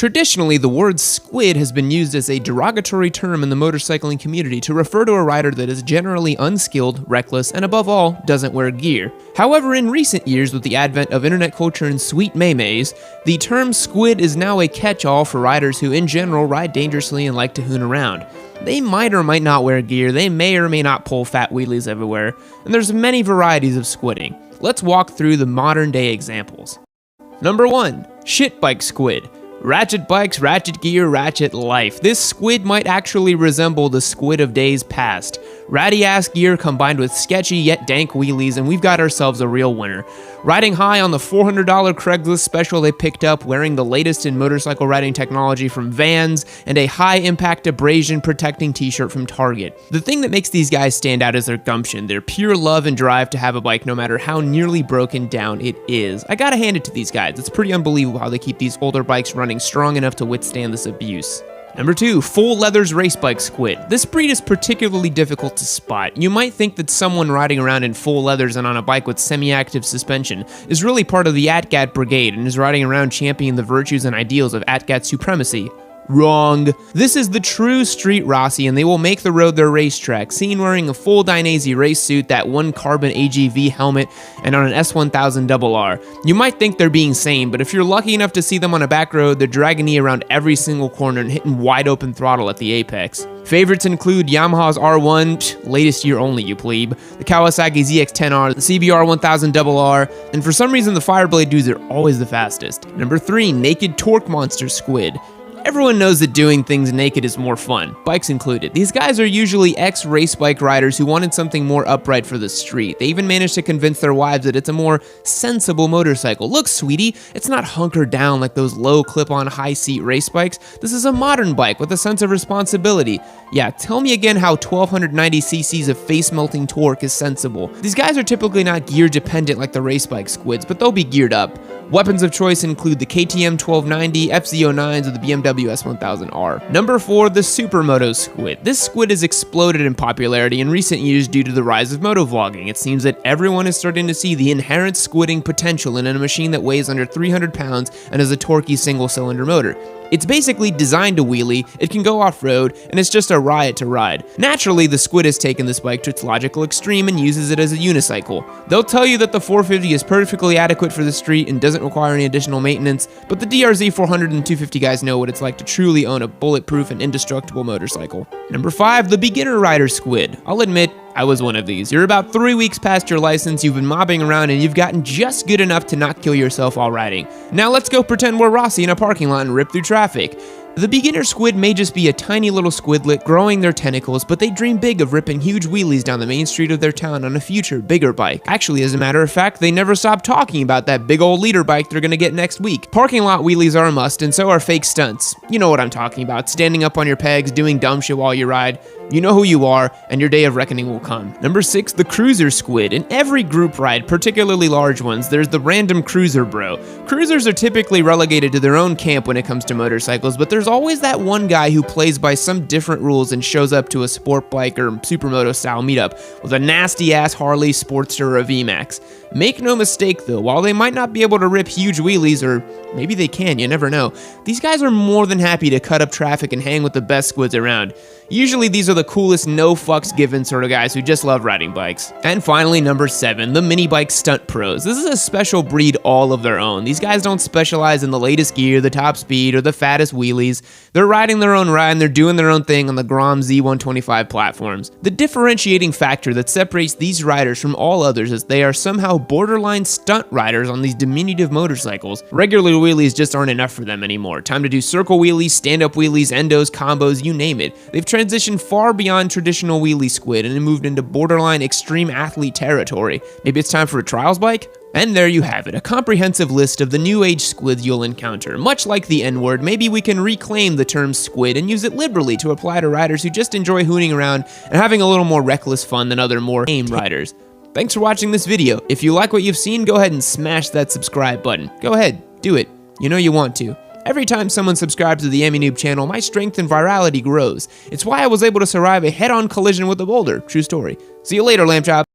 Traditionally, the word squid has been used as a derogatory term in the motorcycling community to refer to a rider that is generally unskilled, reckless, and above all, doesn't wear gear. However, in recent years, with the advent of internet culture and sweet maymays, the term squid is now a catch-all for riders who in general ride dangerously and like to hoon around. They might or might not wear gear, they may or may not pull fat wheelies everywhere, and there's many varieties of squidding. Let's walk through the modern day examples. Number 1. Shit bike squid. Ratchet bikes, ratchet gear, ratchet life. This squid might actually resemble the squid of days past. Ratty ass gear combined with sketchy yet dank wheelies, and we've got ourselves a real winner. Riding high on the $400 Craigslist special they picked up, wearing the latest in motorcycle riding technology from Vans, and a high impact abrasion protecting t-shirt from Target. The thing that makes these guys stand out is their gumption, their pure love and drive to have a bike no matter how nearly broken down it is. I gotta hand it to these guys, it's pretty unbelievable how they keep these older bikes running strong enough to withstand this abuse. Number 2, full leathers race bike squid. This breed is particularly difficult to spot. You might think that someone riding around in full leathers and on a bike with semi-active suspension is really part of the ATGAT brigade and is riding around championing the virtues and ideals of ATGAT supremacy. Wrong. This is the true street Rossi, and they will make the road their racetrack, seen wearing a full Dainese race suit, that one carbon AGV helmet, and on an S1000RR. You might think they're being sane, but if you're lucky enough to see them on a back road, they're dragging knee around every single corner and hitting wide open throttle at the apex. Favorites include Yamaha's R1, latest year only you plebe, the Kawasaki ZX-10R, the CBR 1000RR, and for some reason the Fireblade dudes are always the fastest. Number 3, naked torque monster squid. Everyone knows that doing things naked is more fun, bikes included. These guys are usually ex-race bike riders who wanted something more upright for the street. They even managed to convince their wives that it's a more sensible motorcycle. Look, sweetie, it's not hunkered down like those low clip-on high-seat race bikes. This is a modern bike with a sense of responsibility. Yeah, tell me again how 1290 cc's of face-melting torque is sensible. These guys are typically not gear-dependent like the race bike squids, but they'll be geared up. Weapons of choice include the KTM 1290, FZ09s, or the BMW S1000R. Number 4, the Moto squid. This squid has exploded in popularity in recent years due to the rise of motovlogging. It seems that everyone is starting to see the inherent squidding potential in a machine that weighs under 300 pounds and has a torquey single-cylinder motor. It's basically designed to wheelie, it can go off-road, and it's just a riot to ride. Naturally, the Squid has taken this bike to its logical extreme and uses it as a unicycle. They'll tell you that the 450 is perfectly adequate for the street and doesn't require any additional maintenance, but the DRZ 400 and 250 guys know what it's like to truly own a bulletproof and indestructible motorcycle. Number 5, the beginner rider squid. I'll admit, I was one of these. You're about 3 weeks past your license, you've been mobbing around, and you've gotten just good enough to not kill yourself while riding. Now let's go pretend we're Rossi in a parking lot and rip through traffic. The beginner squid may just be a tiny little squidlet growing their tentacles, but they dream big of ripping huge wheelies down the main street of their town on a future, bigger bike. Actually, as a matter of fact, they never stop talking about that big old leader bike they're gonna get next week. Parking lot wheelies are a must, and so are fake stunts. You know what I'm talking about, standing up on your pegs, doing dumb shit while you ride. You know who you are, and your day of reckoning will come. Number 6, the cruiser squid. In every group ride, particularly large ones, there's the random cruiser bro. Cruisers are typically relegated to their own camp when it comes to motorcycles, but there's always that one guy who plays by some different rules and shows up to a sport bike or supermoto style meetup with a nasty ass Harley, Sportster, or a VMAX. Make no mistake though, while they might not be able to rip huge wheelies, or maybe they can, you never know, these guys are more than happy to cut up traffic and hang with the best squids around. Usually these are the coolest, no fucks given sort of guys who just love riding bikes. And finally, number 7, the mini bike stunt pros. This is a special breed all of their own. These guys don't specialize in the latest gear, the top speed, or the fattest wheelies. They're riding their own ride and they're doing their own thing on the Grom Z125 platforms. The differentiating factor that separates these riders from all others is they are somehow borderline stunt riders on these diminutive motorcycles. Regular wheelies just aren't enough for them anymore. Time to do circle wheelies, stand-up wheelies, endos, combos, you name it. They've transitioned far beyond traditional wheelie squid and moved into borderline extreme athlete territory. Maybe it's time for a trials bike? And there you have it, a comprehensive list of the new age squids you'll encounter. Much like the N-word, maybe we can reclaim the term squid and use it liberally to apply to riders who just enjoy hooning around and having a little more reckless fun than other more tame riders. Thanks for watching this video. If you like what you've seen, go ahead and smash that subscribe button. Go ahead, do it. You know you want to. Every time someone subscribes to the AmiNoob channel, my strength and virality grows. It's why I was able to survive a head-on collision with a boulder. True story. See you later, lamb chop.